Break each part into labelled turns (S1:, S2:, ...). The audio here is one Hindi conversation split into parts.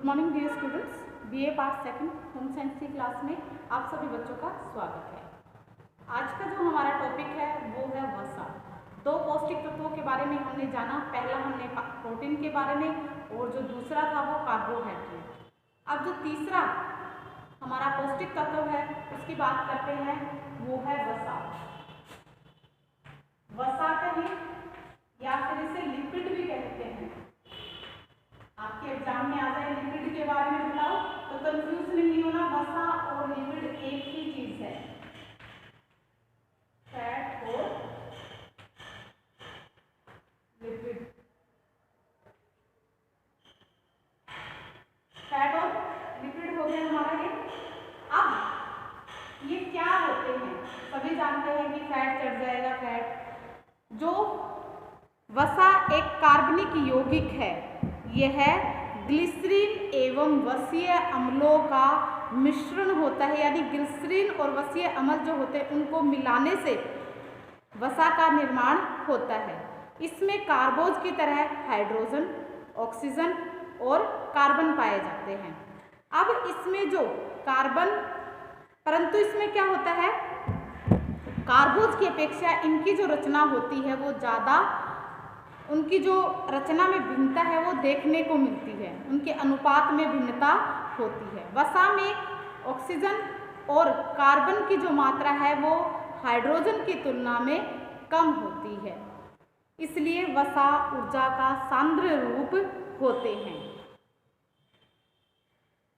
S1: Good morning dear students, BA part second home science की क्लास में आप सभी बच्चों का स्वागत है। आज का जो हमारा टॉपिक है वो है वसा। दो पौष्टिक तत्वों के बारे में हमने जाना। पहला हमने प्रोटीन के बारे में और जो दूसरा था वो कार्बोहाइड्रेट। अब जो तीसरा हमारा पौष्टिक तत्व है उसकी बात करते हैं, वो है वसा। वसा कहें या फिर इसे लिपिड भी कहते हैं। आपके एग्जाम में आ जाए लिपिड के बारे में बताओ तो कंफ्यूज नहीं होना, वसा और लिपिड एक ही चीज है। फैट और लिपिड, फैट और लिपिड हो गया हमारा ये। अब ये क्या होते हैं, सभी जानते हैं कि फैट चढ़ जाएगा। फैट जो वसा एक कार्बनिक यौगिक है, यह ग्लिसरीन एवं वसीय अम्लों का मिश्रण होता है, यानी ग्लिसरीन और वसीय अम्ल जो होते हैं उनको मिलाने से वसा का निर्माण होता है। इसमें कार्बोज की तरह हाइड्रोजन, ऑक्सीजन और कार्बन पाए जाते हैं। अब इसमें जो कार्बन, परंतु इसमें क्या होता है, कार्बोज की अपेक्षा इनकी जो रचना होती है वो ज़्यादा, उनकी जो रचना में भिन्नता है वो देखने को मिलती है, उनके अनुपात में भिन्नता होती है। वसा में ऑक्सीजन और कार्बन की जो मात्रा है वो हाइड्रोजन की तुलना में कम होती है, इसलिए वसा ऊर्जा का सांद्र रूप होते हैं।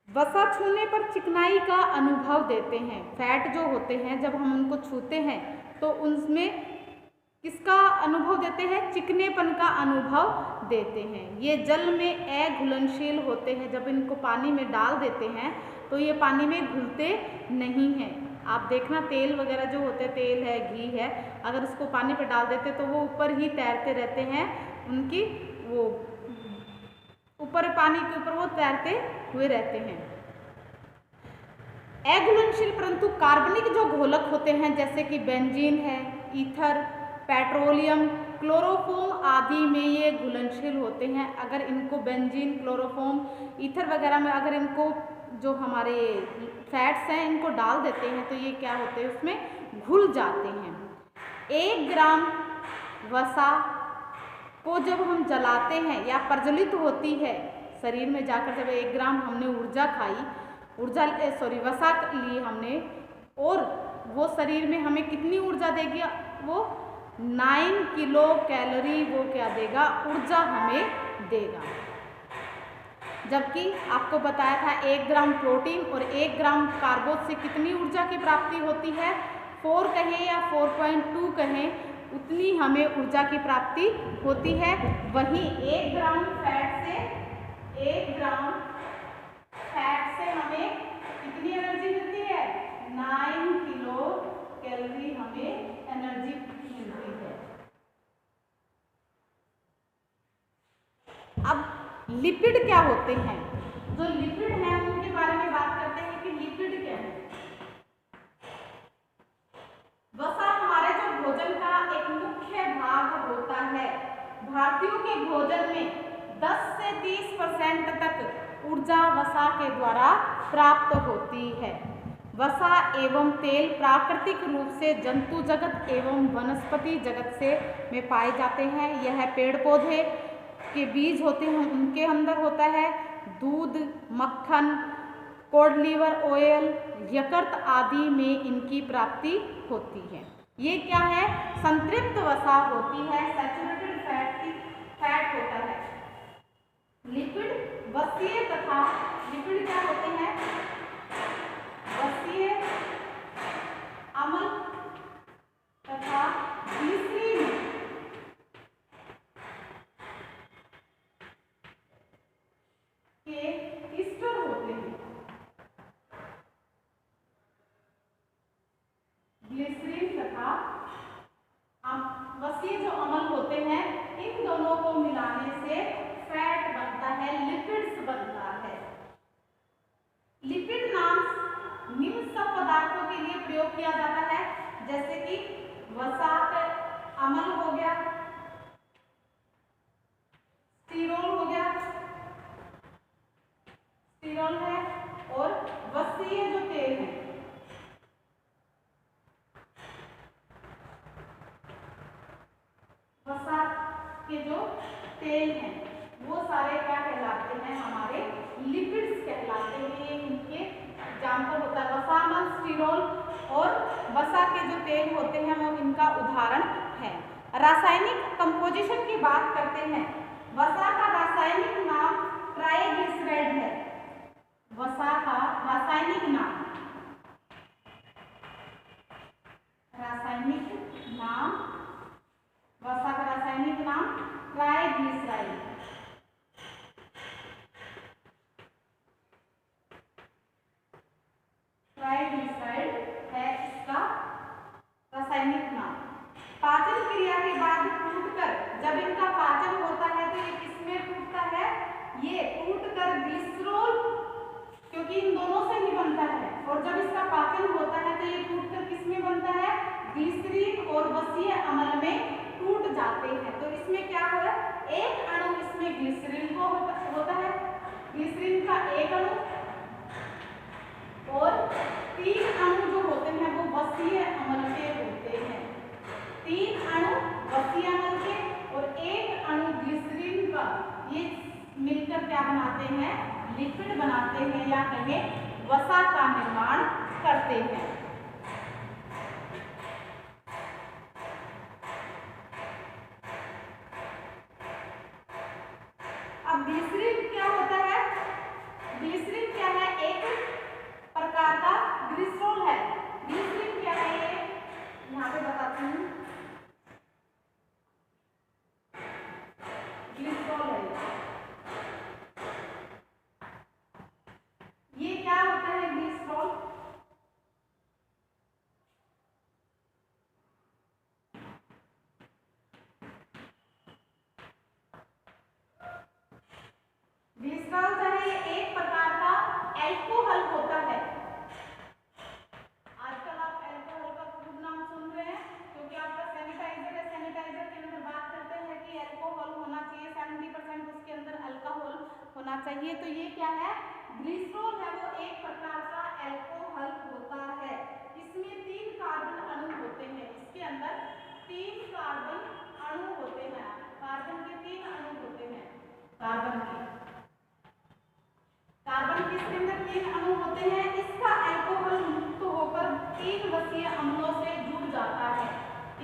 S1: वसा छूने पर चिकनाई का अनुभव देते हैं। फैट जो होते हैं जब हम उनको छूते हैं तो उनमें किसका अनुभव देते हैं, चिकनेपन का अनुभव देते हैं। ये जल में अघुलनशील होते हैं, जब इनको पानी में डाल देते हैं तो ये पानी में घुलते नहीं हैं। आप देखना तेल वगैरह जो होते हैं, तेल है, घी है, अगर उसको पानी पे डाल देते तो वो ऊपर ही तैरते रहते हैं, उनकी वो ऊपर पानी के ऊपर वो तैरते हुए रहते हैं। अघुलनशील परंतु कार्बनिक जो घोलक होते हैं जैसे कि बेंजीन है, ईथर, पेट्रोलियम, क्लोरोफॉर्म आदि में ये घुलनशील होते हैं। अगर इनको बेंजीन, क्लोरोफॉर्म, ईथर वगैरह में अगर इनको जो हमारे फैट्स हैं इनको डाल देते हैं तो ये क्या होते हैं, उसमें घुल जाते हैं। 1 ग्राम वसा को जब हम जलाते हैं या प्रज्वलित होती है शरीर में जाकर, जब 1 ग्राम हमने ऊर्जा खाई, वसा ली हमने, और वो शरीर में हमें कितनी ऊर्जा देगी, वो 9 किलो कैलोरी वो क्या देगा, ऊर्जा हमें देगा। जबकि आपको बताया था 1 ग्राम प्रोटीन और 1 ग्राम कार्बोज से कितनी ऊर्जा की प्राप्ति होती है, 4 कहें या 4.2 कहें, उतनी हमें ऊर्जा की प्राप्ति होती है। वहीं 1 ग्राम फैट से, 1 ग्राम फैट से हमें कितनी एनर्जी मिलती है, 9 किलो कैलोरी हमें एनर्जी मिलती है। अब लिपिड क्या होते हैं, जो लिपिड हैं उनके बारे में बात करते हैं कि लिपिड क्या है। वसा हमारे जो भोजन का एक मुख्य भाग होता है। भारतीयों के भोजन में 10 से 30% तक ऊर्जा वसा के द्वारा प्राप्त होती है। वसा एवं तेल प्राकृतिक रूप से जंतु जगत एवं वनस्पति जगत से में पाए जाते हैं। यह पेड़ पौधे के बीज होते हैं उनके अंदर होता है। दूध, मक्खन, कॉड लिवर ऑयल, यकृत आदि में इनकी प्राप्ति होती है। ये क्या है, संतृप्त वसा होती है, सैचुरेटेड फैट होता है। लिपिड वसीय तथा, लिपिड क्या होते हैं, वसीय अम्ल तथा ग्लिसरीन के स्तर होते हैं। ग्लिसरीन तथा वसीय जो अम्ल होते हैं, इन दोनों को मिलाने से फैट बनता है, लिपिड्स बनता है। लिपिड नाम निम्न सब पदार्थों के लिए प्रयोग किया जाता है, जैसे कि वसा का अम्ल हो गया, स्टीरोल हो गया, स्टीरोल है और वसीय जो तेल है, वसा के जो तेल हैं वो सारे क्या कहलाते हैं, हमारे लिपिड्स कहलाते हैं। ये इनके एग्जाम्पल होता है, वसामल, स्टीरोल और वसा के जो तेल होते हैं वो इनका उदाहरण है। रासायनिक कंपोजिशन की बात करते हैं। वसा का रासायनिक नाम ट्राइग्लिसराइड है। वसा का रासायनिक नाम, वसा का रासायनिक नाम ट्राइग्लिसराइड। ट्राइग्लिसराइड है इसका रासायनिक नाम। पाचन क्रिया के बाद टूटकर, जब इनका पाचन होता है तो ये किसमें टूटता है, ये टूटकर ग्लिसरॉल, क्योंकि इन दोनों से ही बनता है, और जब इसका पाचन होता है तो ये टूटकर किसमें बनता है, ग्लिसरीन और वसीय अम्ल में टूट जाते हैं। तो इसमें क्या हो रहा है, एक अणु इसमें ग्लिसरीन को होता है, ग्लिसरीन का एक अणु, और 3 अणु जो होते हैं वो वसीय अम्ल के होते हैं। 3 अणु वसीय अम्ल के और 1 अणु ग्लिसरीन का, ये मिलकर क्या बनाते हैं, लिपिड बनाते हैं, या कहें वसा का निर्माण करते हैं। अब ग्लिसरीन क्या होता है, ग्लिसरीन क्या है, एक प्रकार का ग्लिसरॉल है। ग्लिसरीन क्या है, ये यहाँ पे बताती हूँ, ग्लिसरॉल है ये क्या होता है, ग्लिसरॉल ग्लिसरॉल जो है ये एक प्रकार का एल्कोहल होता है। आजकल आप एल्कोहल का खूब नाम सुन रहे हैं, क्योंकि आपका सैनिटाइजर है, सैनिटाइजर के अंदर बात करते हैं कि एल्कोहल होना चाहिए, 70% उसके अंदर अल्कोहल होना चाहिए। तो ये क्या है, ग्लिसरॉल है, वो एक प्रकार का एल्कोहल होता है। इसमें 3 कार्बन अणु होते हैं, इसके अंदर 3 कार्बन अणु होते हैं, कार्बन के 3 अणु होते हैं, कार्बन किसके अंदर 3 अणु होते हैं। इसका एल्कोहल मुक्त होकर 3 वसीय अम्लों से जुड़ जाता है।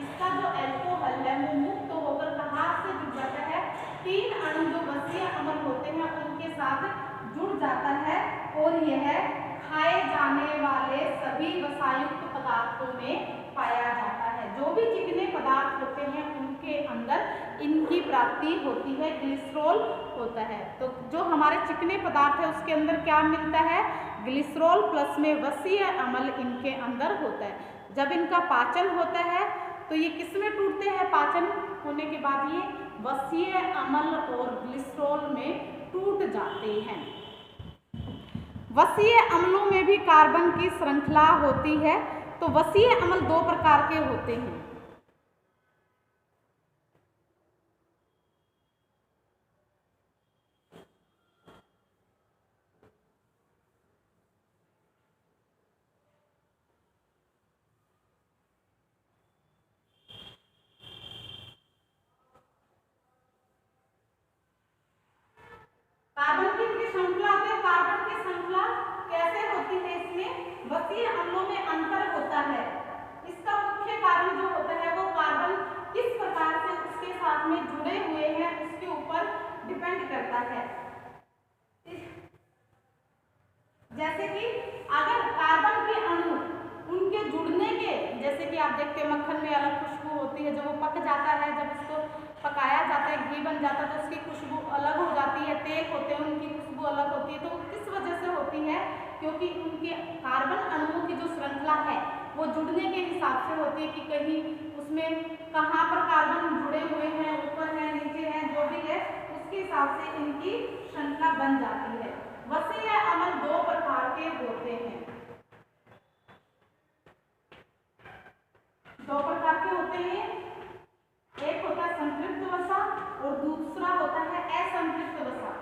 S1: इसका जो एल्कोहल है वो मुक्त होकर कहाँ से जुड़ जाता है, 3 अणु जो वसीय अम्ल होते हैं उनके साथ जुड़ जाता है, और यह खाए जाने वाले सभी वसायुक्त पदार्थों में पाया जाता है। जो भी चिकने पदार्थ होते हैं उनके अंदर इनकी प्राप्ति होती है, ग्लिसरॉल होता है। तो जो हमारे चिकने पदार्थ है उसके अंदर क्या मिलता है, ग्लिसरॉल प्लस में वसीय अम्ल इनके अंदर होता है। जब इनका पाचन होता है तो ये किस में टूटते हैं, पाचन होने के बाद ये वसीय अम्ल और ग्लिसरॉल में टूट जाते हैं। वसीय अम्लों में भी कार्बन की श्रृंखला होती है। तो वसीय अम्ल 2 प्रकार के होते हैं। कार्बन की श्रृंखला होती है। कार्बन की श्रृंखला कैसे होती है, इसमें वसीय अम्लों में अंतर होता है। इसका मुख्य कारण जो होता है वो कार्बन किस प्रकार से उसके साथ में जुड़े हुए हैं उसके ऊपर डिपेंड करता है। जैसे कि अगर कार्बन के अणु उनके जुड़ने के, जैसे कि आप देखते हैं मक्खन में अलग खुशबू होती है, जब वो पक जाता है, जब उसको पकाया जाता है, घी बन जाता है तो उसकी खुशबू अलग हो जाती है, तेल होते हैं उनकी खुशबू अलग होती है। तो किस वजह से होती है, क्योंकि उनके कार्बन अणुओं की जो श्रृंखला है वो जुड़ने के हिसाब से होती है कि कहीं उसमें कहाँ पर कार्बन जुड़े हुए हैं, ऊपर है, नीचे है, जो भी है उसके हिसाब से इनकी श्रृंखला बन जाती है। वसीय अम्ल 2 प्रकार के होते हैं, 2 प्रकार के होते हैं। एक होता है संतृप्त वसा और दूसरा होता है असंतृप्त वसा।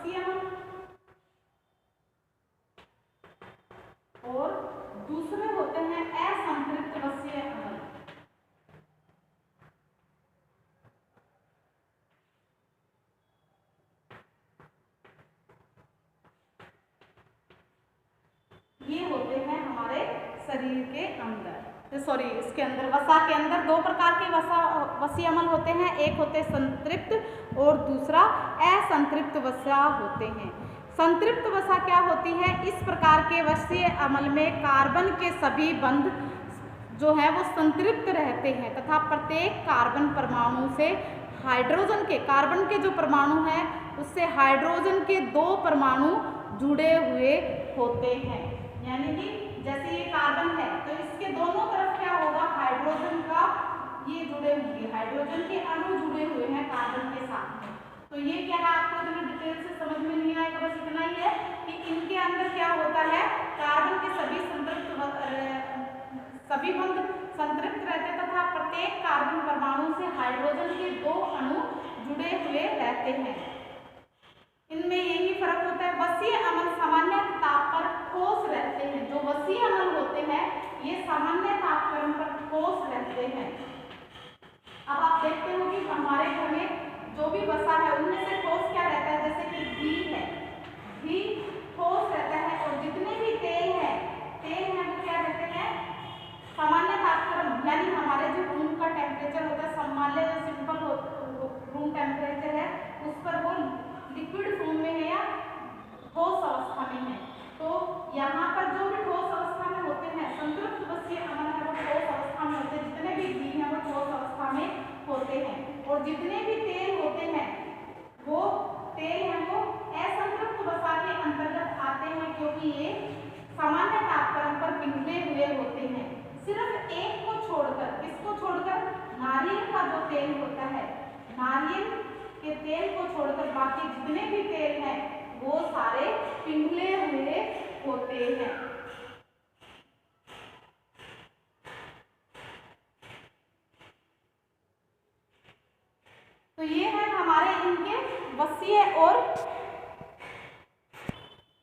S1: वसीय अमल और दूसरे होते हैं असंतृप्त वसीय अमल। ये होते हैं हमारे शरीर के अंदर, सॉरी इसके अंदर वसा के अंदर दो प्रकार के वसीय अमल होते हैं, एक होते संतृप्त और दूसरा असंतृप्त वसा होते हैं। संतृप्त वसा क्या होती है? इस प्रकार के वसीय अमल में कार्बन के सभी बंध जो है वो संतृप्त रहते हैं तथा प्रत्येक कार्बन परमाणु से हाइड्रोजन के, कार्बन के जो परमाणु हैं उससे हाइड्रोजन के दो परमाणु जुड़े हुए होते हैं। यानी कि जैसे ये कार्बन है तो इसके दोनों तरफ क्या होगा, हाइड्रोजन का ये जुड़े हुए, हाइड्रोजन के अणु जुड़े हुए हैं कार्बन के साथ में। तो ये क्या है आपको इतना डिटेल से समझ में नहीं आएगा, बस इतना ही है कि इनके अंदर क्या होता है, कार्बन के सभी सभी बंध संतृप्त रहते तथा प्रत्येक कार्बन परमाणु से हाइड्रोजन के दो अणु जुड़े हुए रहते हैं। इनमें यही फर्क होता है। वसीय अमल सामान्य ताप पर ठोस रहते हैं। जो वसीय अमल होते हैं ये सामान्य तापक्रम पर ठोस रहते हैं। अब आप देखते हो कि हमारे घर में जो भी वसा है उनमें से ठोस क्या रहता है, जैसे कि घी है, घी ठोस रहता है और जितने भी तेल है वो क्या रहते हैं, सामान्य तापक्रम, यानी हमारे जो रूम का टेम्परेचर होता है, सामान्य जो सिंपल रूम टेम्परेचर है उस पर वो लिक्विड फॉर्म में है या ठोस अवस्था में है। तो यहाँ पर जो भी ठोस अवस्था में होते हैं, संतृप्त वसीय अमल है वो ठोस अवस्था में होते हैं, जितने भी घी हैं वो ठोस अवस्था में होते हैं और जितने भी तेल होते हैं वो तेल हैं वो असंतृप्त वसा के अंतर्गत आते हैं, क्योंकि ये सामान्य तापक्रम पर पिघले हुए होते हैं। सिर्फ एक को छोड़कर, किसको छोड़कर, नारियल का जो तेल होता है, नारियल के तेल को छोड़कर बाकी जितने भी तेल हैं वो सारे पिघले हुए होते हैं। तो ये है हमारे इनके वसीय। और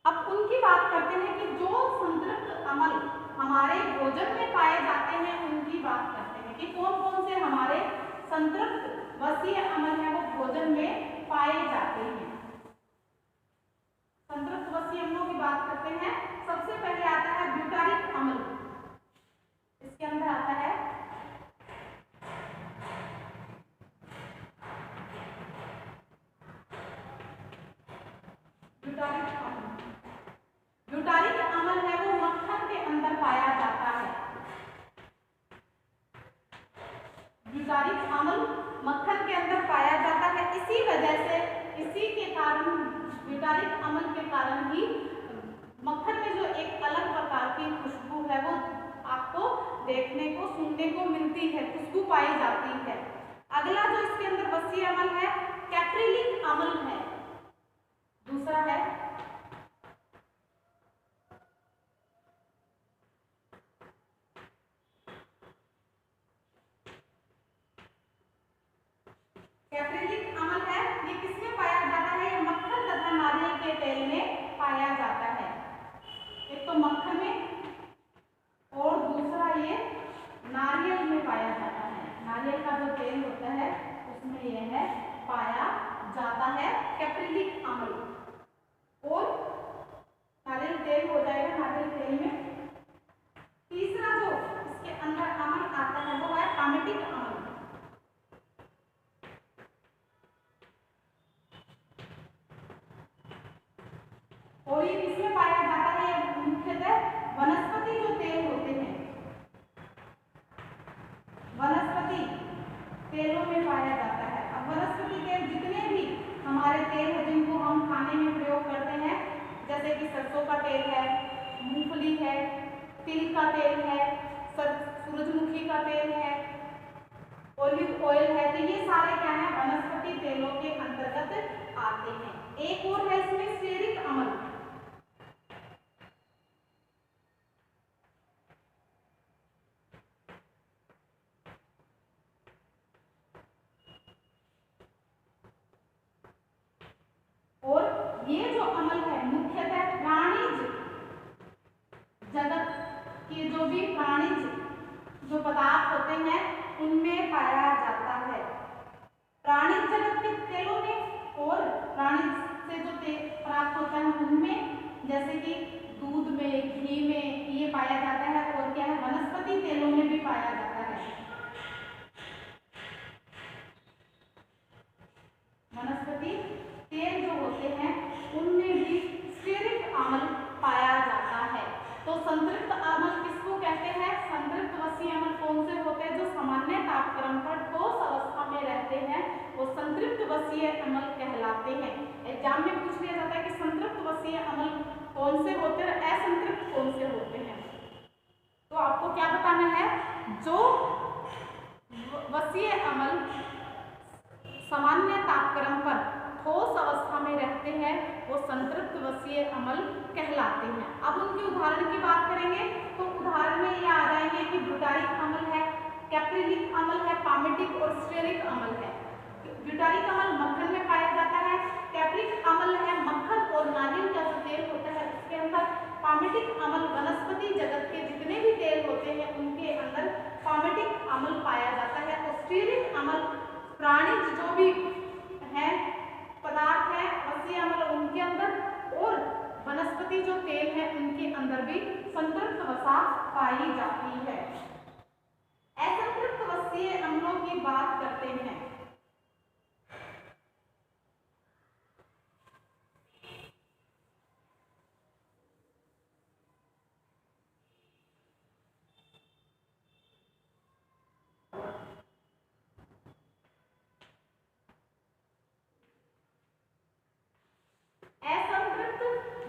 S1: अब उनकी बात करते हैं कि जो संतृप्त अमल हमारे भोजन में पाए जाते हैं उनकी बात करते हैं कि कौन कौन से हमारे संतृप्त वसीय अमल है वो भोजन में पाए जाते हैं। संतृप्त वसीय अम्लों की बात करते हैं। सबसे पहले आता है ब्यूटारिक अम्ल। इसके अंदर आता है ब्यूटारिक अम्ल। ब्यूटारिक अम्ल है वो मक्खन के अंदर पाया जाता है। ब्यूटारिक अम्ल मक्खन के अंदर पाया जाता है। इसी वजह से, इसी के कारण, ब्यूटारिक अम्ल के कारण ही मक्खन में जो एक अलग प्रकार की खुशबू है वो आपको देखने को, सुनने को मिलती है, खुशबू पाई जाती है। अगला जो इसके अंदर वसीय अम्ल है कैप्रिलिक अम्ल है। दूसरा है कैप्रिलिक अम्ल है। ये किसमें पाया जाता है? ये मक्खन तथा नारियल के तेल में पाया जाता है। एक तो मक्खन में और दूसरा ये नारियल में पाया जाता है। नारियल का जो तेल होता है उसमें यह है पाया जाता है कैप्रिलिक अम्ल। और नारियल तेल हो जाएगा, नारियल तेल में। तीसरा जो इसके अंदर अम्ल आता है वो है पामेटिक अम्ल। और ये किसमें पाया जाता है? ये मुख्यतः वनस्पति जो तेल होते हैं, वनस्पति तेलों में पाया जाता है। अब वनस्पति तेल जितने भी हमारे तेल है जिनको हम खाने में प्रयोग करते हैं, जैसे कि सरसों का तेल है, मूंगफली है, तिल का तेल है, सूरजमुखी का तेल है, ऑलिव ऑयल है, तो ये सारे क्या है? वनस्पति तेलों के अंतर्गत आते हैं। एक और है इसमें स्टेरिक अम्ल। और ये जो अम्ल है मुख्यतः प्राणिज जगत के जो भी प्राणिज जो पदार्थ होते हैं उनमें पाया जाता है। प्राणिज जगत के तेलों में और प्राणिज से जो तेल प्राप्त होता है उनमें, जैसे कि दूध में, घी में ये पाया जाता है। और क्या है, वनस्पति तेलों में भी पाया जाता है। वनस्पति तेल जो होते हैं उनमें भी स्टीयरिक अम्ल पाया जाता है। तो संतृप्त अम्ल किसको कहते हैं? संतृप्त वसीय अम्ल कौन से होते हैं? जो सामान्य तापक्रम पर ठोस अवस्था में रहते हैं वो संतृप्त वसीय अम्ल कहलाते हैं। एग्जाम में पूछ लिया जाता है कि संतृप्त वसीय अम्ल कौन से होते हैं, असंतृप्त कौन से होते हैं। तो आपको क्या बताना है? जो वसीय अम्ल सामान्य तापक्रम पर ठोस अवस्था में रहते हैं वो संतृप्त वसीय अम्ल कहलाते हैं। अब उनके उदाहरण की बात करेंगे तो उदाहरण में ये आ जाएंगे कि ब्यूटारिक अम्ल है, कैप्रिलिक अम्ल है, पामेटिक और स्टीयरिक अम्ल है। ब्यूटारिक अम्ल मक्खन में पाया जाता है, कैप्रिलिक अम्ल है मक्खन और नारियल का जो तेल होता है उसके अंदर, पामेटिक अम्ल वनस्पति जगत के जितने भी तेल होते हैं उनके अंदर पामेटिक अम्ल पाया जाता है। और स्टीयरिक अम्ल प्राणिज जो भी है पदार्थ है वसीय अम्ल उनके अंदर, और वनस्पति जो तेल है उनके अंदर भी संतृप्त वसा पाई जाती है। असंतृप्त वसीय अम्लों की बात करते हैं।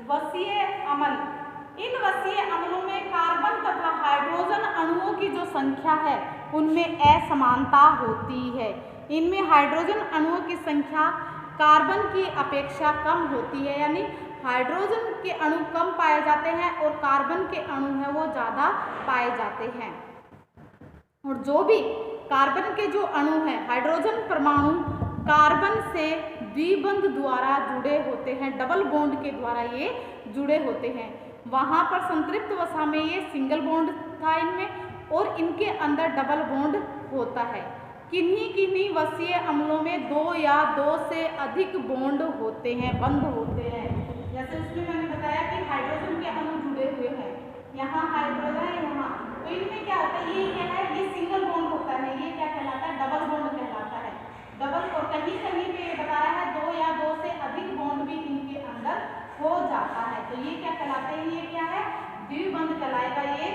S1: वसीय अम्ल, इन वसीय अम्लों में कार्बन तथा हाइड्रोजन अणुओं की जो संख्या है उनमें असमानता होती है। इनमें हाइड्रोजन अणुओं की संख्या कार्बन की अपेक्षा कम होती है, यानी हाइड्रोजन के अणु कम पाए जाते हैं और कार्बन के अणु हैं वो ज़्यादा पाए जाते हैं। और जो भी कार्बन के जो अणु हैं, हाइड्रोजन परमाणु कार्बन से द्विबंध द्वारा जुड़े होते हैं, डबल बॉन्ड के द्वारा ये जुड़े होते हैं। वहाँ पर संतृप्त वसा में ये सिंगल बॉन्ड था इनमें, और इनके अंदर डबल बॉन्ड होता है। किन्हीं किन्हीं वसीय अम्लों में 2 या 2 से अधिक बॉन्ड होते हैं, बंध होते हैं। जैसे उसमें मैंने बताया कि हाइड्रोजन के अणु जुड़े हुए हैं, यहाँ हाइड्रोजन है, यहाँ, तो इनमें क्या होता है, ये क्या है, ये सिंगल बॉन्ड होता है, ये क्या कहलाता है, डबल बॉन्ड कहलाता है। डबल, और कहीं कहीं पे बता रहा है 2 या 2 से अधिक बॉन्ड भी इनके अंदर हो जाता है, तो ये क्या कहलाते हैं, ये क्या है, द्विबंध कहलाएगा, ये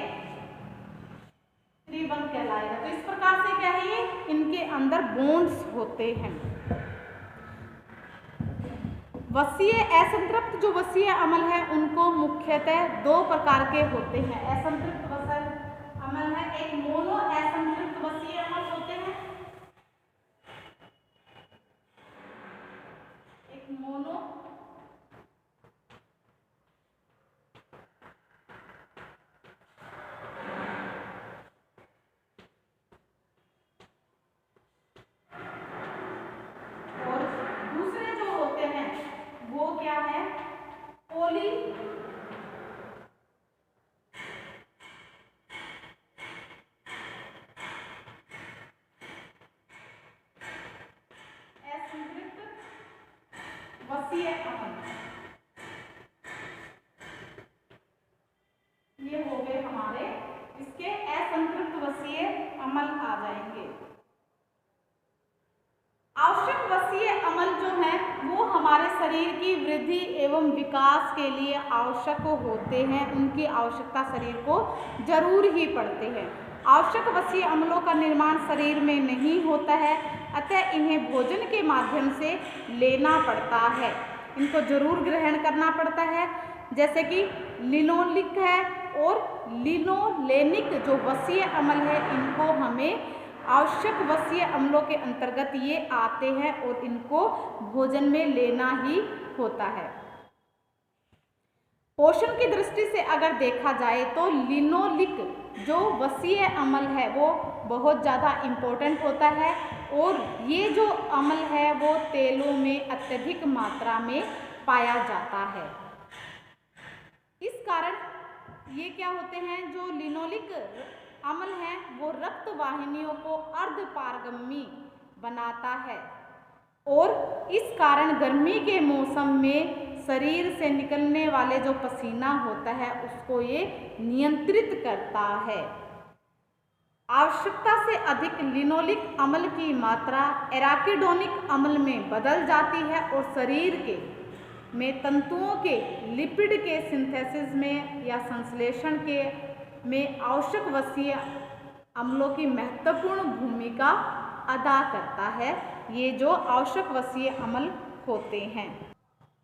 S1: त्रिबंध कहलाएगा। तो इस प्रकार से क्या है, ये इनके अंदर बॉन्ड्स होते हैं। वसीय असंतृप्त जो वसीय अम्ल है उनको मुख्यतः 2 प्रकार के होते हैं। असंतृप्त वसीय अम्ल है, एक मोनो असंतृप्त वसीय अम्ल होते हैं, एक मोनो और दूसरे जो होते हैं वो क्या है, पॉली वसीय अम्ल। ये हो गए हमारे, इसके असंतृप्त वसीय अम्ल आ जाएंगे। आवश्यक वसीय अम्ल जो है वो हमारे शरीर की वृद्धि एवं विकास के लिए आवश्यक होते हैं, उनकी आवश्यकता शरीर को जरूर ही पड़ते हैं। आवश्यक वसीय अम्लों का निर्माण शरीर में नहीं होता है, अतः इन्हें भोजन के माध्यम से लेना पड़ता है, इनको जरूर ग्रहण करना पड़ता है। जैसे कि लिनोलिक है और लिनोलेनिक जो वसीय अम्ल है इनको हमें आवश्यक वसीय अम्लों के अंतर्गत ये आते हैं और इनको भोजन में लेना ही होता है। पोषण की दृष्टि से अगर देखा जाए तो लिनोलिक जो वसीय अम्ल है वो बहुत ज़्यादा इम्पोर्टेंट होता है, और ये जो अम्ल है वो तेलों में अत्यधिक मात्रा में पाया जाता है। इस कारण ये क्या होते हैं, जो लिनोलिक अम्ल है वो रक्त वाहिनियों को अर्धपारगम्य बनाता है और इस कारण गर्मी के मौसम में शरीर से निकलने वाले जो पसीना होता है उसको ये नियंत्रित करता है। आवश्यकता से अधिक लिनोलिक अम्ल की मात्रा एराकिडोनिक अम्ल में बदल जाती है और शरीर के में तंतुओं के लिपिड के सिंथेसिस में या संश्लेषण के में आवश्यक वसीय अम्लों की महत्वपूर्ण भूमिका अदा करता है। ये जो आवश्यक वसीय अम्ल होते हैं।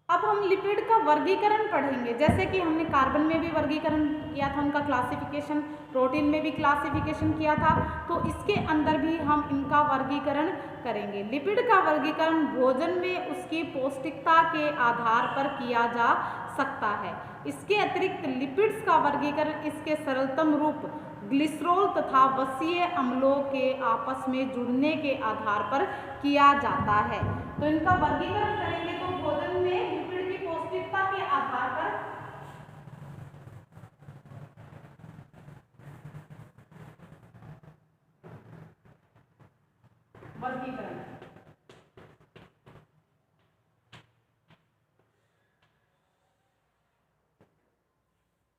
S1: अब हम लिपिड का वर्गीकरण पढ़ेंगे। जैसे कि हमने कार्बन में भी वर्गीकरण किया था, उनका क्लासिफिकेशन, प्रोटीन में भी क्लासिफिकेशन किया था, तो इसके अंदर भी हम इनका वर्गीकरण करेंगे। लिपिड का वर्गीकरण भोजन में उसकी पौष्टिकता के आधार पर किया जा सकता है। इसके अतिरिक्त लिपिड्स का वर्गीकरण इसके सरलतम रूप ग्लिसरॉल तथा वसीय अम्लों के आपस में जुड़ने के आधार पर किया जाता है। तो इनका वर्गीकरण करेंगे तो भोजन में लिपिड की पौष्टिकता के आधार पर वर्गीकरण,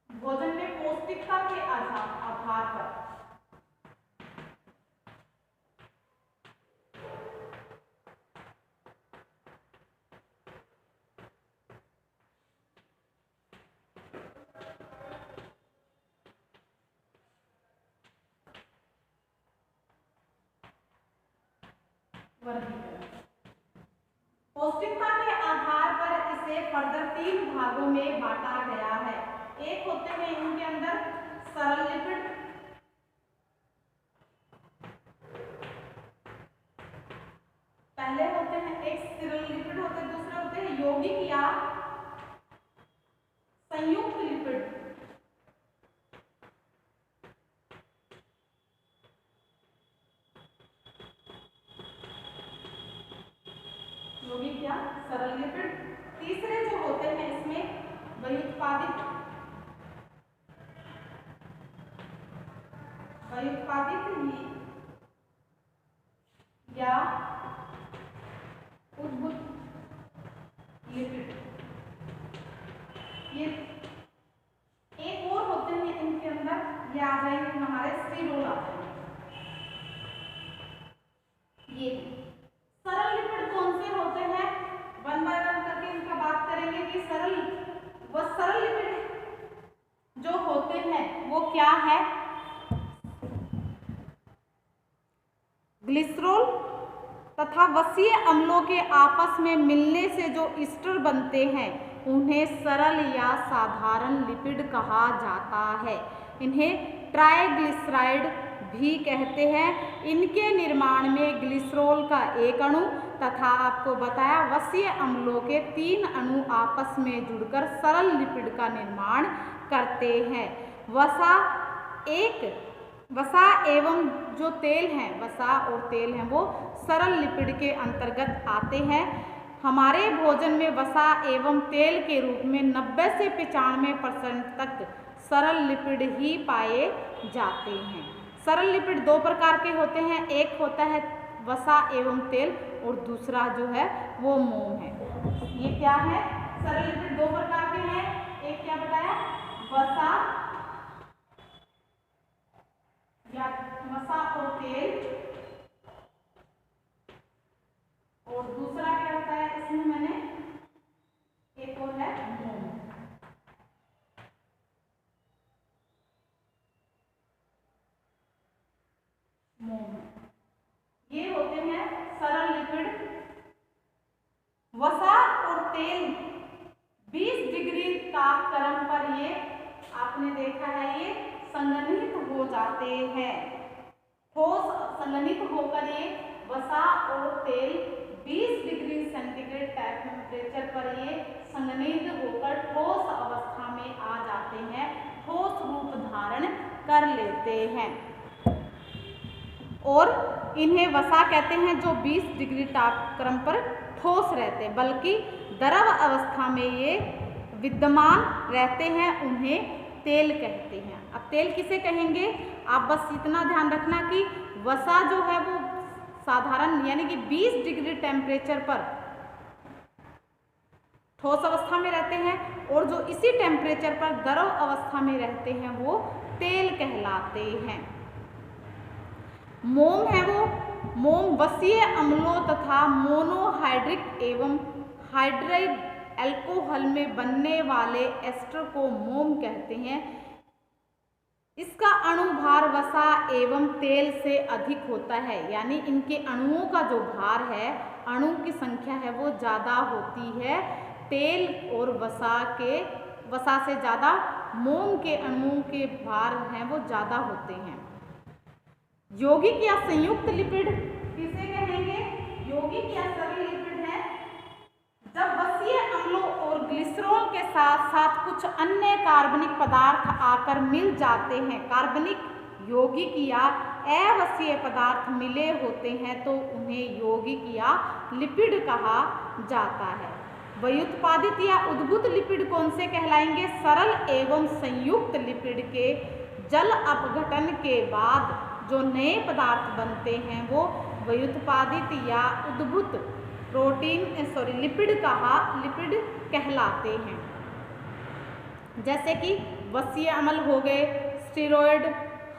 S1: भोजन में पौष्टिकता के आधार पर वर्गीकरण। पौष्टिकता के आधार पर इसे फर्दर 3 भागों में बांटा गया है। एक होते हैं इनके अंदर सरल लिपिड, पहले होते हैं एक सरल लिपिड होते हैं, दूसरे होते हैं यौगिक या संयुक्त लिपिड। यौगिक या सरल लिपिड। तीसरे जो होते हैं इसमें व्युत्पादित या उद्भूत लिपिड। ये एक और होते हैं इनके अंदर, ये आ जाएंगे हमारे स्टीरोल आते हैं। ये सरल लिपिड कौन से होते हैं, वन बाय वन करके इनका बात करेंगे कि सरल लिपिड जो होते हैं वो क्या है। ग्लिसरॉल तथा वसीय अम्लों के आपस में मिलने से जो ईस्टर बनते हैं उन्हें सरल या साधारण लिपिड कहा जाता है। इन्हें ट्राइग्लिसराइड भी कहते हैं। इनके निर्माण में ग्लिसरॉल का एक अणु तथा आपको बताया वसीय अम्लों के 3 अणु आपस में जुड़कर सरल लिपिड का निर्माण करते हैं। वसा एवं जो तेल हैं, वसा और तेल हैं, वो सरल लिपिड के अंतर्गत आते हैं। हमारे भोजन में वसा एवं तेल के रूप में 90 से 95% तक सरल लिपिड ही पाए जाते हैं। सरल लिपिड 2 प्रकार के होते हैं, एक होता है वसा एवं तेल और दूसरा जो है वो मोम है। ये क्या है, सरल लिपिड 2 प्रकार के हैं, एक क्या बताया, वसा और तेल, और दूसरा क्या होता है इसमें मैंने एक और है मोम। ये होते हैं सरल लिपिड। वसा और तेल 20 डिग्री तापक्रम पर ये आपने देखा है ये संघनित हो जाते हैं। ठोस संघनित होकर ये वसा और तेल 20 डिग्री सेंटीग्रेड टेम्परेचर पर ये संघनित होकर ठोस अवस्था में आ जाते हैं, ठोस रूप धारण कर लेते हैं। और इन्हें वसा कहते हैं जो 20 डिग्री तापक्रम पर ठोस रहते हैं, बल्कि द्रव अवस्था में ये विद्यमान रहते हैं उन्हें तेल कहते हैं। अब तेल किसे कहेंगे, आप बस इतना ध्यान रखना कि वसा जो है वो साधारण यानी कि 20 डिग्री टेम्परेचर पर ठोस अवस्था में रहते हैं और जो इसी टेम्परेचर पर द्रव अवस्था में रहते हैं वो तेल कहलाते हैं। मोम है वो, मोम वसीय अम्लों तथा मोनोहाइड्रिक एवं हाइड्राइड अल्कोहल में बनने वाले एस्टर को मोम कहते हैं। इसका अणुभार वसा एवं तेल से अधिक होता है, यानी इनके अणुओं का जो भार है, अणु की संख्या है वो ज़्यादा होती है तेल और वसा से ज़्यादा मोम के अणुओं के भार हैं वो ज़्यादा होते हैं। यौगिक या संयुक्त लिपिड किसे कहेंगे, यौगिक या सरल लिपिड है जब वसीय अम्लों और ग्लिसरॉल के साथ साथ कुछ अन्य कार्बनिक पदार्थ आकर मिल जाते हैं। कार्बनिक यौगिक या अवसीय पदार्थ मिले होते हैं तो उन्हें यौगिक या लिपिड कहा जाता है। व्युत्पादित या उद्भूत लिपिड कौन से कहलाएंगे, सरल एवं संयुक्त लिपिड के जल अपघटन के बाद जो नए पदार्थ बनते हैं वो व्युत्पादित या उद्भूत लिपिड कहलाते हैं। जैसे कि वसीय अम्ल हो गए, स्टेरॉयड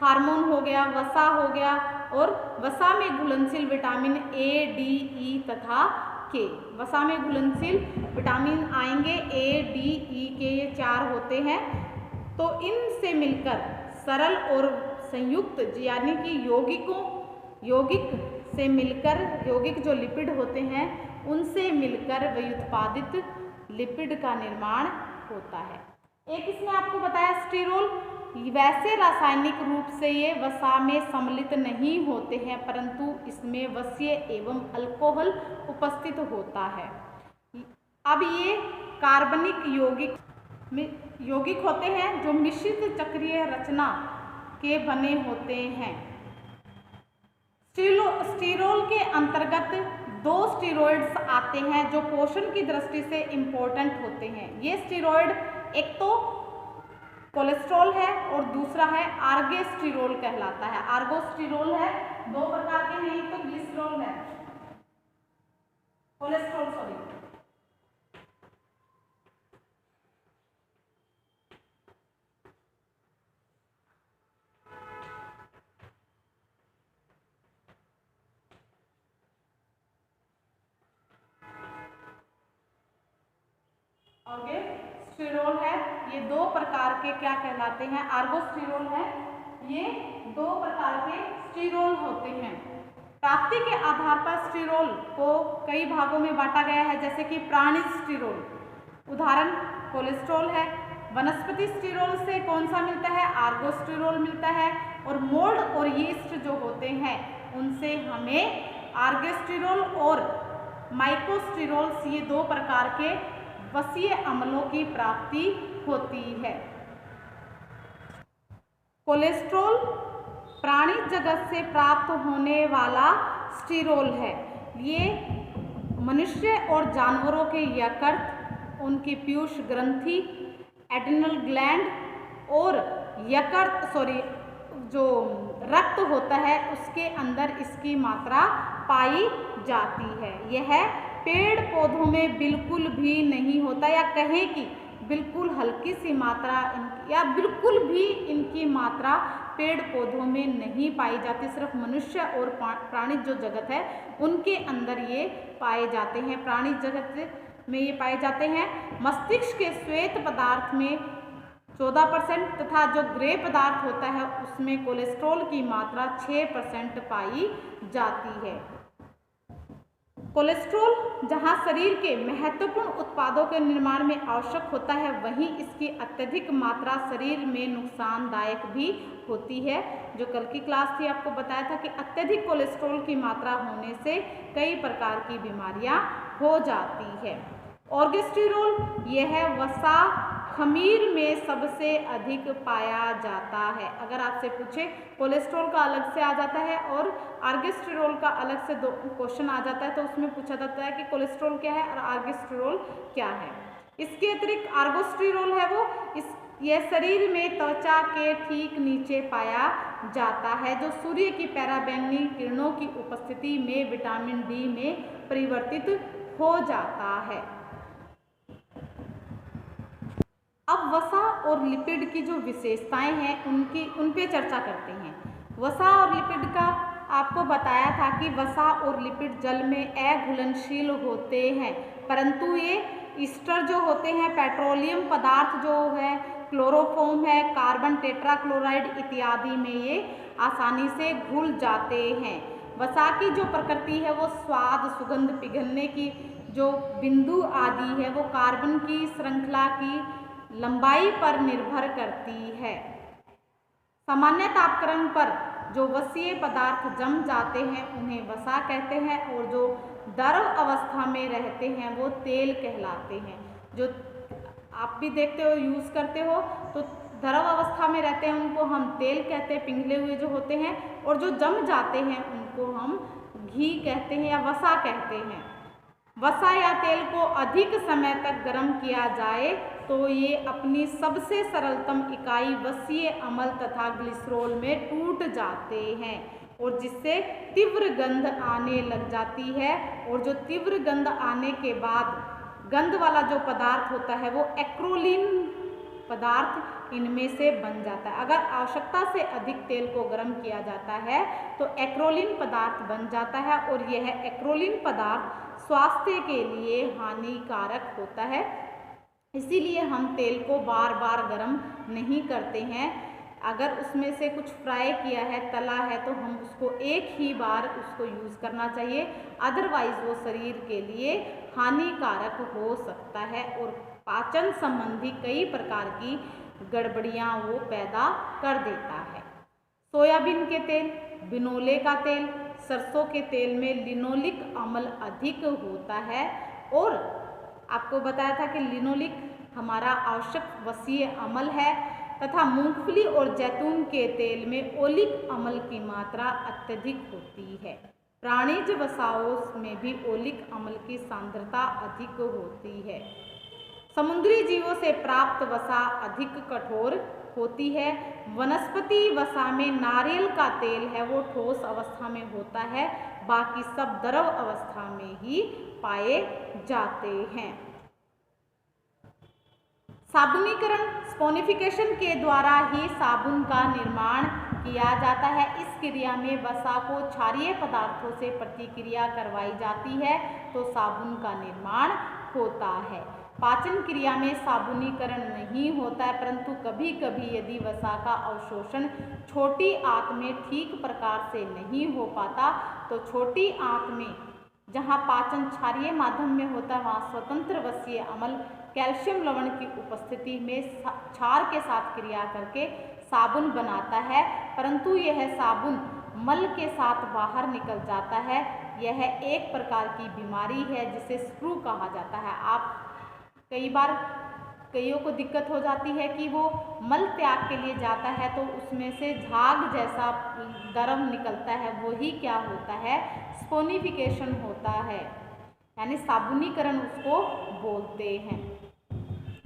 S1: हार्मोन हो गया, वसा हो गया और वसा में घुलनशील विटामिन ए, डी, ई तथा के। वसा में घुलनशील विटामिन आएंगे ए, डी, ई, के, ये 4 होते हैं। तो इनसे मिलकर सरल और संयुक्त यानी कि यौगिक से मिलकर यौगिक जो लिपिड होते हैं उनसे मिलकर व्युत्पादित लिपिड का निर्माण होता है। एक इसमें आपको बताया स्टीरोल, वैसे रासायनिक रूप से ये वसा में सम्मिलित नहीं होते हैं परंतु इसमें वसीय एवं अल्कोहल उपस्थित होता है। अब ये कार्बनिक यौगिक होते हैं जो मिश्रित चक्रीय रचना के बने होते हैं। स्टीरोल के अंतर्गत 2 स्टीरॉयड्स आते हैं जो पोषण की दृष्टि से इम्पोर्टेंट होते हैं। ये स्टीरॉयड एक तो कोलेस्ट्रॉल है और दूसरा है आर्गेस्टीरोल कहलाता है। आर्गोस्टीरोल है, 2 प्रकार के हैं, एक तो ग्लिसरॉल है, कोलेस्ट्रॉल सॉरी। स्टीरोल है, ये 2 प्रकार के क्या कहलाते हैं, आर्गोस्टीरोल है, ये 2 प्रकार के स्टीरोल होते हैं। प्राप्ति के आधार पर स्टीरोल को कई भागों में बांटा गया है, जैसे कि प्राणी स्टीरोल, उदाहरण कोलेस्ट्रॉल है। वनस्पति स्टीरोल से कौन सा मिलता है, आर्गोस्टीरोल मिलता है। और मोल्ड और यीस्ट जो होते हैं उनसे हमें आर्गोस्टीरोल और माइकोस्टीरोल्स, ये 2 प्रकार के वसीय अम्लों की प्राप्ति होती है। कोलेस्ट्रॉल प्राणी जगत से प्राप्त होने वाला स्टीरोल है। ये मनुष्य और जानवरों के यकृत, उनकी पीयूष ग्रंथि, एड्रिनल ग्लैंड और जो रक्त होता है उसके अंदर इसकी मात्रा पाई जाती है। यह पेड़ पौधों में बिल्कुल भी नहीं होता, या कहें कि बिल्कुल हल्की सी मात्रा या बिल्कुल भी इनकी मात्रा पेड़ पौधों में नहीं पाई जाती। सिर्फ मनुष्य और प्राणी जो जगत है उनके अंदर ये पाए जाते हैं, प्राणी जगत में ये पाए जाते हैं। मस्तिष्क के श्वेत पदार्थ में 14% तथा जो ग्रे पदार्थ होता है उसमें कोलेस्ट्रॉल की मात्रा 6% पाई जाती है। कोलेस्ट्रॉल जहां शरीर के महत्वपूर्ण उत्पादों के निर्माण में आवश्यक होता है वहीं इसकी अत्यधिक मात्रा शरीर में नुकसानदायक भी होती है। जो कल की क्लास थी आपको बताया था कि अत्यधिक कोलेस्ट्रॉल की मात्रा होने से कई प्रकार की बीमारियां हो जाती है। ऑर्गेस्टीरोल यह वसा खमीर में सबसे अधिक पाया जाता है। अगर आपसे पूछे कोलेस्ट्रॉल का अलग से आ जाता है और आर्गेस्टेरोल का अलग से दो क्वेश्चन आ जाता है, तो उसमें पूछा जाता है कि कोलेस्ट्रॉल क्या है और आर्गेस्टेरोल क्या है। इसके अतिरिक्त आर्गोस्टेरोल है वो यह शरीर में त्वचा के ठीक नीचे पाया जाता है, जो सूर्य की पराबैंगनी किरणों की उपस्थिति में विटामिन डी में परिवर्तित हो जाता है। अब वसा और लिपिड की जो विशेषताएं हैं उन पे चर्चा करते हैं। वसा और लिपिड का आपको बताया था कि वसा और लिपिड जल में अघुलनशील होते हैं, परंतु ये ईस्टर जो होते हैं, पेट्रोलियम पदार्थ जो है, क्लोरोफॉर्म है, कार्बन टेट्राक्लोराइड इत्यादि में ये आसानी से घुल जाते हैं। वसा की जो प्रकृति है वो स्वाद, सुगंध, पिघलने की जो बिंदु आदि है वो कार्बन की श्रृंखला की लंबाई पर निर्भर करती है। सामान्य तापक्रम पर जो वसीय पदार्थ जम जाते हैं उन्हें वसा कहते हैं, और जो द्रव अवस्था में रहते हैं वो तेल कहलाते हैं। जो आप भी देखते हो, यूज़ करते हो, तो द्रव अवस्था में रहते हैं उनको हम तेल कहते हैं, पिघले हुए जो होते हैं, और जो जम जाते हैं उनको हम घी कहते हैं या वसा कहते हैं। वसा या तेल को अधिक समय तक गर्म किया जाए तो ये अपनी सबसे सरलतम इकाई वसीय अम्ल तथा ग्लिसरॉल में टूट जाते हैं, और जिससे तीव्र गंध आने लग जाती है, और जो तीव्र गंध आने के बाद गंध वाला जो पदार्थ होता है वो एक्रोलीन पदार्थ इनमें से बन जाता है। अगर आवश्यकता से अधिक तेल को गर्म किया जाता है तो एक्रोलीन पदार्थ बन जाता है, और यह एक्रोलीन पदार्थ स्वास्थ्य के लिए हानिकारक होता है। इसीलिए हम तेल को बार बार गर्म नहीं करते हैं। अगर उसमें से कुछ फ्राई किया है, तला है, तो हम उसको एक ही बार उसको यूज़ करना चाहिए, अदरवाइज़ वो शरीर के लिए हानिकारक हो सकता है और पाचन संबंधी कई प्रकार की गड़बड़ियाँ वो पैदा कर देता है। सोयाबीन के तेल, बिनोले का तेल, सरसों के तेल में लिनोलिक अम्ल अधिक होता है, और आपको बताया था कि लिनोलिक हमारा आवश्यक वसीय अम्ल है, तथा मूंगफली और जैतून के तेल में ओलिक अम्ल की मात्रा अत्यधिक होती है। प्राणिज वसाओं में भी ओलिक अम्ल की सांद्रता अधिक होती है। समुद्री जीवों से प्राप्त वसा अधिक कठोर होती है। वनस्पति वसा में नारियल का तेल है वो ठोस अवस्था में होता है, बाकी सब द्रव अवस्था में ही पाए जाते हैं। साबुनीकरण, स्पोनिफिकेशन के द्वारा ही साबुन का निर्माण किया जाता है। इस क्रिया में वसा को क्षारीय पदार्थों से प्रतिक्रिया करवाई जाती है तो साबुन का निर्माण होता है। पाचन क्रिया में साबुनीकरण नहीं होता है, परंतु कभी कभी यदि वसा का अवशोषण छोटी आंत में ठीक प्रकार से नहीं हो पाता तो छोटी आंत में जहाँ पाचन क्षारीय माध्यम में होता है वहाँ स्वतंत्र वसीय अम्ल कैल्शियम लवण की उपस्थिति में क्षार के साथ क्रिया करके साबुन बनाता है, परंतु यह साबुन मल के साथ बाहर निकल जाता है। यह एक प्रकार की बीमारी है जिसे स्क्रू कहा जाता है। आप कई बार कईयों को दिक्कत हो जाती है कि वो मल त्याग के लिए जाता है तो उसमें से झाग जैसा द्रव निकलता है, वही क्या होता है, स्पोनिफिकेशन होता है, यानी साबुनीकरण उसको बोलते हैं,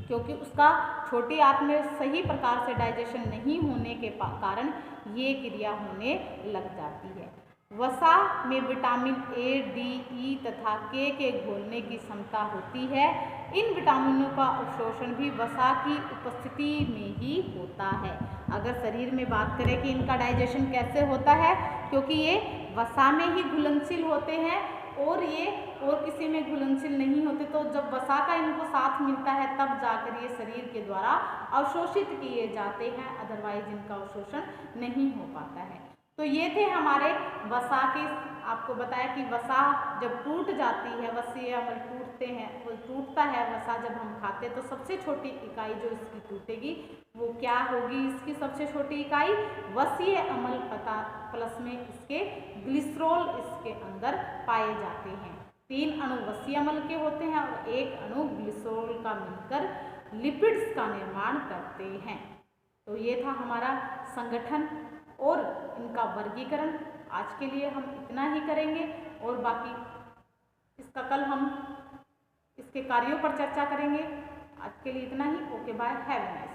S1: क्योंकि उसका छोटी आंत में सही प्रकार से डाइजेशन नहीं होने के कारण ये क्रिया होने लग जाती है। वसा में विटामिन ए, डी, ई तथा के घोलने की क्षमता होती है। इन विटामिनों का अवशोषण भी वसा की उपस्थिति में ही होता है। अगर शरीर में बात करें कि इनका डाइजेशन कैसे होता है, क्योंकि ये वसा में ही घुलनशील होते हैं और ये और किसी में घुलनशील नहीं होते, तो जब वसा का इनको साथ मिलता है तब जाकर ये शरीर के द्वारा अवशोषित किए जाते हैं, अदरवाइज इनका अवशोषण नहीं हो पाता है। तो ये थे हमारे वसा के, आपको बताया कि वसा जब टूट जाती है, वसीय अम्ल टूटते हैं, वो टूटता है वसा जब हम खाते तो सबसे छोटी इकाई जो इसकी टूटेगी वो क्या होगी, इसकी सबसे छोटी इकाई वसीय अम्ल प्लस में इसके ग्लिसरॉल इसके अंदर पाए जाते हैं। 3 अणु वसीय अम्ल के होते हैं और 1 अणु ग्लिसरॉल का मिलकर लिपिड्स का निर्माण करते हैं। तो ये था हमारा संगठन और इनका वर्गीकरण। आज के लिए हम इतना ही करेंगे और बाकी इसका कल हम इसके कार्यों पर चर्चा करेंगे। आज के लिए इतना ही। Okay bye, have a nice day.